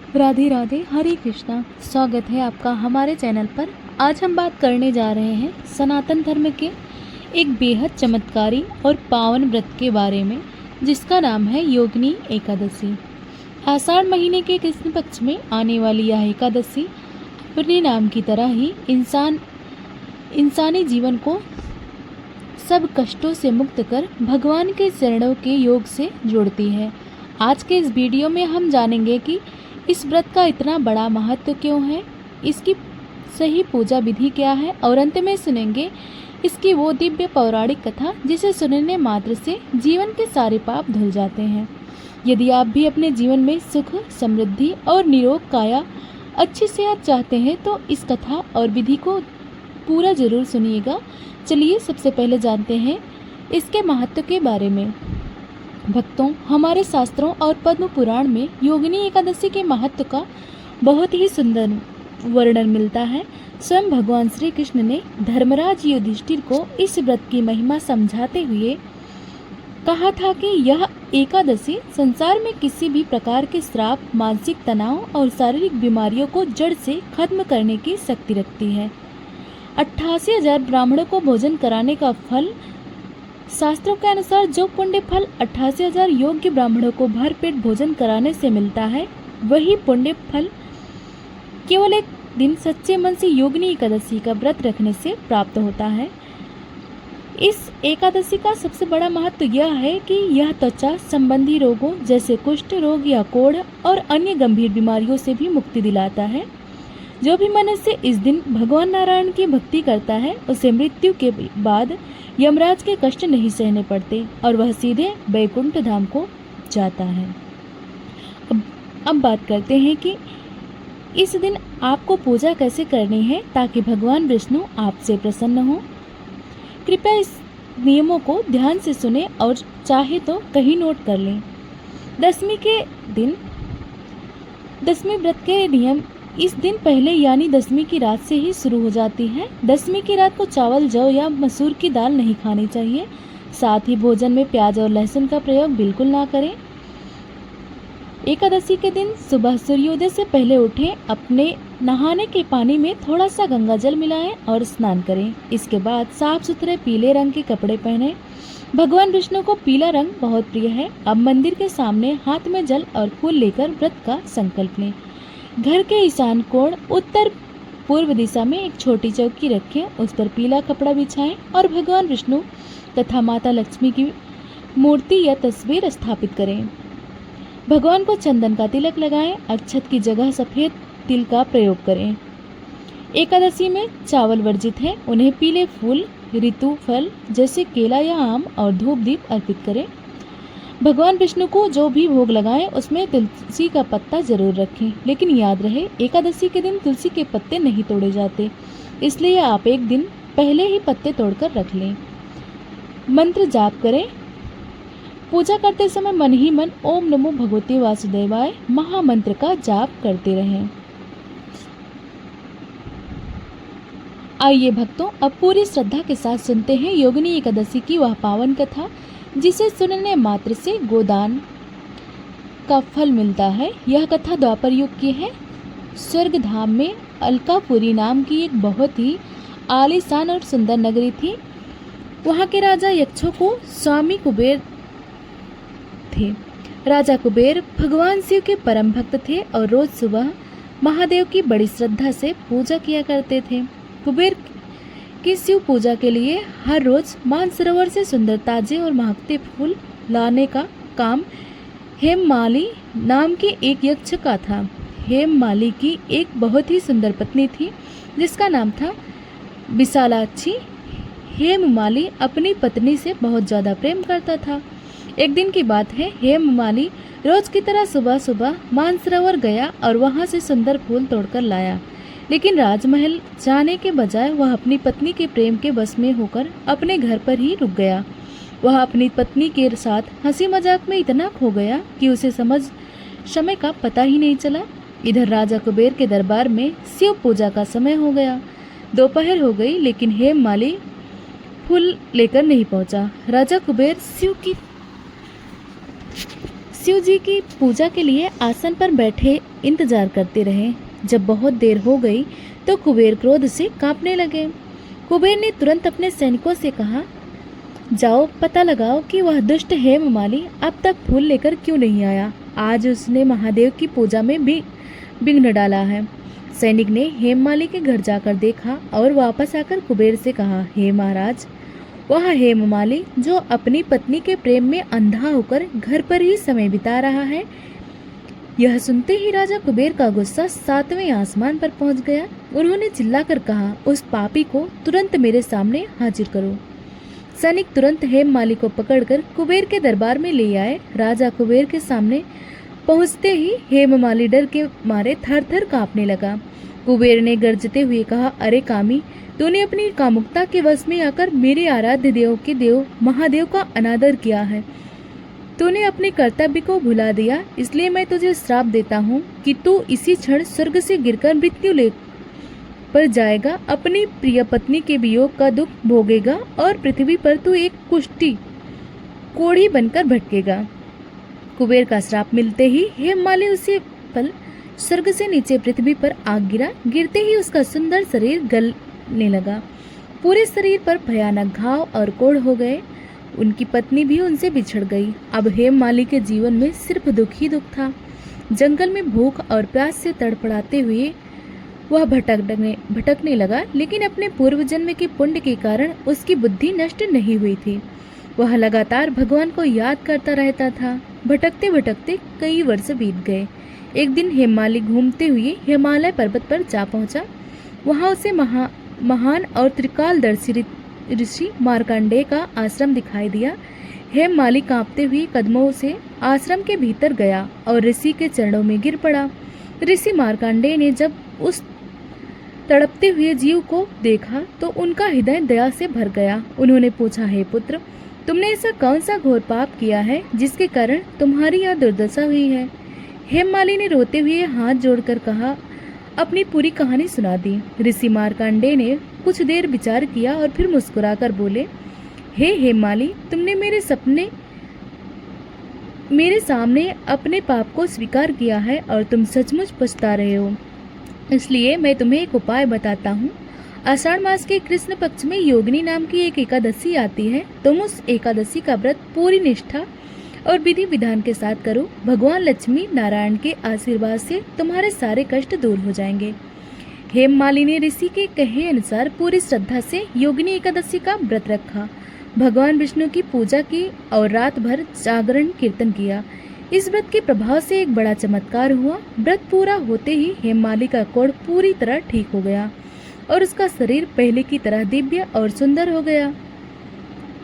राधे राधे, हरे कृष्णा। स्वागत है आपका हमारे चैनल पर। आज हम बात करने जा रहे हैं सनातन धर्म के एक बेहद चमत्कारी और पावन व्रत के बारे में, जिसका नाम है योगिनी एकादशी। आषाढ़ महीने के कृष्ण पक्ष में आने वाली यह एकादशी अपने नाम की तरह ही इंसानी जीवन को सब कष्टों से मुक्त कर भगवान के चरणों के योग से जोड़ती है। आज के इस वीडियो में हम जानेंगे कि इस व्रत का इतना बड़ा महत्व क्यों है, इसकी सही पूजा विधि क्या है और अंत में सुनेंगे इसकी वो दिव्य पौराणिक कथा जिसे सुनने मात्र से जीवन के सारे पाप धुल जाते हैं। यदि आप भी अपने जीवन में सुख, समृद्धि और निरोग काया, अच्छी सेहत चाहते हैं तो इस कथा और विधि को पूरा जरूर सुनिएगा। चलिए सबसे पहले जानते हैं इसके महत्व के बारे में। भक्तों, हमारे शास्त्रों और पद्म पुराण में योगिनी एकादशी के महत्व का बहुत ही सुंदर वर्णन मिलता है। स्वयं भगवान श्री कृष्ण ने धर्मराज युधिष्ठिर को इस व्रत की महिमा समझाते हुए कहा था कि यह एकादशी संसार में किसी भी प्रकार के श्राप, मानसिक तनाव और शारीरिक बीमारियों को जड़ से खत्म करने की शक्ति रखती है। 88,000 ब्राह्मणों को भोजन कराने का फल, शास्त्रों के अनुसार जो पुण्य फल 88,000 योग्य ब्राह्मणों को भरपेट भोजन कराने से मिलता है, वही पुण्य फल केवल एक दिन सच्चे मन से योगिनी एकादशी का व्रत रखने से प्राप्त होता है। इस एकादशी का सबसे बड़ा महत्व यह है कि यह त्वचा संबंधी रोगों जैसे कुष्ठ रोग या कोढ़ और अन्य गंभीर बीमारियों से भी मुक्ति दिलाता है। जो भी मनुष्य इस दिन भगवान नारायण की भक्ति करता है, उसे मृत्यु के बाद यमराज के कष्ट नहीं सहने पड़ते और वह सीधे वैकुंठ धाम को जाता है। अब बात करते हैं कि इस दिन आपको पूजा कैसे करनी है ताकि भगवान विष्णु आपसे प्रसन्न हो। कृपया इस नियमों को ध्यान से सुने और चाहे तो कहीं नोट कर लें। दसवीं व्रत के नियम इस दिन पहले यानी दसवीं की रात से ही शुरू हो जाती है। दसवीं की रात को चावल, जौ या मसूर की दाल नहीं खानी चाहिए। साथ ही भोजन में प्याज और लहसुन का प्रयोग बिल्कुल ना करें। एकादशी के दिन सुबह सूर्योदय से पहले उठें, अपने नहाने के पानी में थोड़ा सा गंगा जल मिलाएं और स्नान करें। इसके बाद साफ सुथरे पीले रंग के कपड़े पहनें। भगवान विष्णु को पीला रंग बहुत प्रिय है। अब मंदिर के सामने हाथ में जल और फूल लेकर व्रत का संकल्प लें। घर के ईशान कोण उत्तर पूर्व दिशा में एक छोटी चौकी रखें, उस पर पीला कपड़ा बिछाएं और भगवान विष्णु तथा माता लक्ष्मी की मूर्ति या तस्वीर स्थापित करें। भगवान को चंदन का तिलक लगाएं। अक्षत की जगह सफेद तिल का प्रयोग करें। एकादशी में चावल वर्जित है। उन्हें पीले फूल, ऋतु फल जैसे केला या आम और धूप दीप अर्पित करें। भगवान विष्णु को जो भी भोग लगाएं उसमें तुलसी का पत्ता जरूर रखें, लेकिन याद रहे एकादशी के दिन तुलसी के पत्ते नहीं तोड़े जाते, इसलिए आप एक दिन पहले ही पत्ते तोड़कर रख लें। मंत्र जाप करें। पूजा करते समय मन ही मन ओम नमो भगवते वासुदेवाय महामंत्र का जाप करते रहें। आइए भक्तों, अब पूरी श्रद्धा के साथ सुनते हैं योगिनी एकादशी की वह पावन कथा जिसे सुनने मात्र से गोदान का फल मिलता है। यह कथा द्वापर युग की है। स्वर्ग धाम में अलकापुरी नाम की एक बहुत ही आलीशान और सुंदर नगरी थी। वहाँ के राजा यक्षों को स्वामी कुबेर थे। राजा कुबेर भगवान शिव के परम भक्त थे और रोज सुबह महादेव की बड़ी श्रद्धा से पूजा किया करते थे। कुबेर की शिव पूजा के लिए हर रोज मानसरोवर से सुंदर ताजे और महकते फूल लाने का काम हेममाली नाम के एक यक्ष का था। हेममाली की एक बहुत ही सुंदर पत्नी थी जिसका नाम था विशालाक्षी। हेममाली अपनी पत्नी से बहुत ज़्यादा प्रेम करता था। एक दिन की बात है, हेममाली रोज की तरह सुबह सुबह मानसरोवर गया और वहाँ से सुंदर फूल तोड़कर लाया, लेकिन राजमहल जाने के बजाय वह अपनी पत्नी के प्रेम के बस में होकर अपने घर पर ही रुक गया। वह अपनी पत्नी के साथ हंसी मजाक में इतना खो गया कि उसे समय का पता ही नहीं चला। इधर राजा कुबेर के दरबार में शिव पूजा का समय हो गया। दोपहर हो गई, लेकिन हेममाली फूल लेकर नहीं पहुंचा। राजा कुबेर शिव जी की पूजा के लिए आसन पर बैठे इंतजार करते रहे। जब बहुत देर हो गई तो कुबेर क्रोध से कांपने लगे। कुबेर ने तुरंत अपने सैनिकों से कहा, जाओ पता लगाओ कि वह दुष्ट हेममाली अब तक फूल लेकर क्यों नहीं आया। आज उसने महादेव की पूजा में भी विघ्न डाला है। सैनिक ने हेममाली के घर जाकर देखा और वापस आकर कुबेर से कहा, हे महाराज, वह हेममाली जो अपनी पत्नी के प्रेम में अंधा होकर घर पर ही समय बिता रहा है। यह सुनते ही राजा कुबेर का गुस्सा 7वें आसमान पर पहुंच गया। उन्होंने चिल्लाकर कहा, उस पापी को तुरंत मेरे सामने हाजिर करो। सैनिक तुरंत हेममाली को पकड़कर कुबेर के दरबार में ले आए। राजा कुबेर के सामने पहुंचते ही हेममाली डर के मारे थर थर कांपने लगा। कुबेर ने गरजते हुए कहा, अरे कामी, तूने अपनी कामुकता के वश में आकर मेरे आराध्य देव के देव महादेव का अनादर किया है। तूने अपने कर्तव्य को भुला दिया, इसलिए मैं तुझे श्राप देता हूँ कि तू इसी क्षण स्वर्ग से गिरकर मृत्यु ले पर जाएगा, अपनी प्रिय पत्नी के वियोग का दुख भोगेगा और पृथ्वी पर तू एक कुष्ठी कोढ़ी बनकर भटकेगा। कुबेर का श्राप मिलते ही हेममाली उसी पल स्वर्ग से नीचे पृथ्वी पर आ गिरा। गिरते ही उसका सुंदर शरीर गलने लगा। पूरे शरीर पर भयानक घाव और कोढ़ हो गए। उनकी पत्नी भी उनसे बिछड़ गई। अब हेममाली के जीवन में सिर्फ दुख ही दुख था। जंगल में भूख और प्यास से तड़पड़ाते हुए वह भटकने लगा, लेकिन अपने पूर्व जन्म के पुण्य के कारण उसकी बुद्धि नष्ट नहीं हुई थी। वह लगातार भगवान को याद करता रहता था। भटकते भटकते कई वर्ष बीत गए। एक दिन हेममाली घूमते हुए हिमालय पर्वत पर जा पहुंचा। वहां उसे महान और त्रिकालदर्शी ऋषि मार्कंडेय का आश्रम दिखाई दिया। हेममाली कांपते हुए कदमों से आश्रम के भीतर गया और ऋषि के चरणों में गिर पड़ा। ऋषि मार्कंडेय ने जब उस तड़पते हुए जीव को देखा तो उनका हृदय दया से भर गया। उन्होंने पूछा, हे पुत्र, तुमने ऐसा कौन सा घोर पाप किया है जिसके कारण तुम्हारी यह दुर्दशा हुई है। हेममाली ने रोते हुए हाथ जोड़कर कहा, अपनी पूरी कहानी सुना दी। ऋषि मार्कंडेय ने कुछ देर विचार किया और फिर मुस्कुराकर बोले, हे हेममाली, तुमने मेरे सामने अपने पाप को स्वीकार किया है और तुम सचमुच पछता रहे हो। इसलिए मैं तुम्हें एक उपाय बताता हूँ। आषाढ़ मास के कृष्ण पक्ष में योगिनी नाम की एक एकादशी आती है। तुम उस एकादशी का व्रत पूरी निष्ठा और विधि विधान के साथ करो। भगवान लक्ष्मी नारायण के आशीर्वाद से तुम्हारे सारे कष्ट दूर हो जाएंगे। हेममाली ने ऋषि के कहे अनुसार पूरी श्रद्धा से योगिनी एकादशी का व्रत रखा। भगवान विष्णु की पूजा की और रात भर जागरण कीर्तन किया। इस व्रत के प्रभाव से एक बड़ा चमत्कार हुआ। व्रत पूरा होते ही हेममाली का कोढ़ पूरी तरह ठीक हो गया और उसका शरीर पहले की तरह दिव्य और सुंदर हो गया।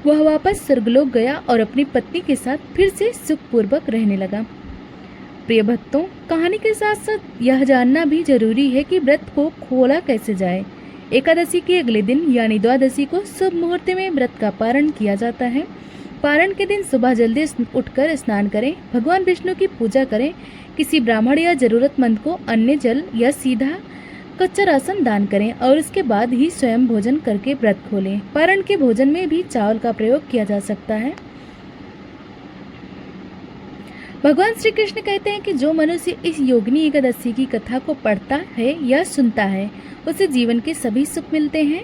वह वापस स्वर्गलोक गया और अपनी पत्नी के साथ फिर से सुखपूर्वक रहने लगा। प्रिय भक्तों, कहानी के साथ साथ यह जानना भी जरूरी है कि व्रत को खोला कैसे जाए। एकादशी के अगले दिन यानी द्वादशी को शुभ मुहूर्त में व्रत का पारण किया जाता है। पारण के दिन सुबह जल्दी उठकर स्नान करें, भगवान विष्णु की पूजा करें, किसी ब्राह्मण या जरूरतमंद को अन्न जल या सीधा कच्चा राशन दान करें और उसके बाद ही स्वयं भोजन करके व्रत खोलें। पारण के भोजन में भी चावल का प्रयोग किया जा सकता है। भगवान श्री कृष्ण कहते हैं कि जो मनुष्य इस योगिनी एकादशी की कथा को पढ़ता है या सुनता है उसे जीवन के सभी सुख मिलते हैं।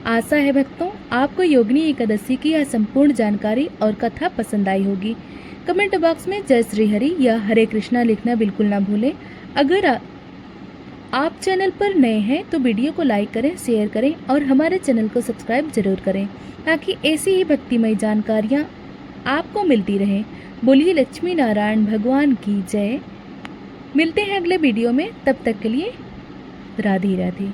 आशा है भक्तों, आपको योगिनी एकादशी की यह संपूर्ण जानकारी और कथा पसंद आई होगी। कमेंट बॉक्स में जय श्री हरि या हरे कृष्णा लिखना बिल्कुल ना भूलें। अगर आप चैनल पर नए हैं तो वीडियो को लाइक करें, शेयर करें और हमारे चैनल को सब्सक्राइब जरूर करें ताकि ऐसी ही भक्तिमय जानकारियाँ आपको मिलती रहें। बोलिए लक्ष्मी नारायण भगवान की जय। मिलते हैं अगले वीडियो में, तब तक के लिए राधे राधे।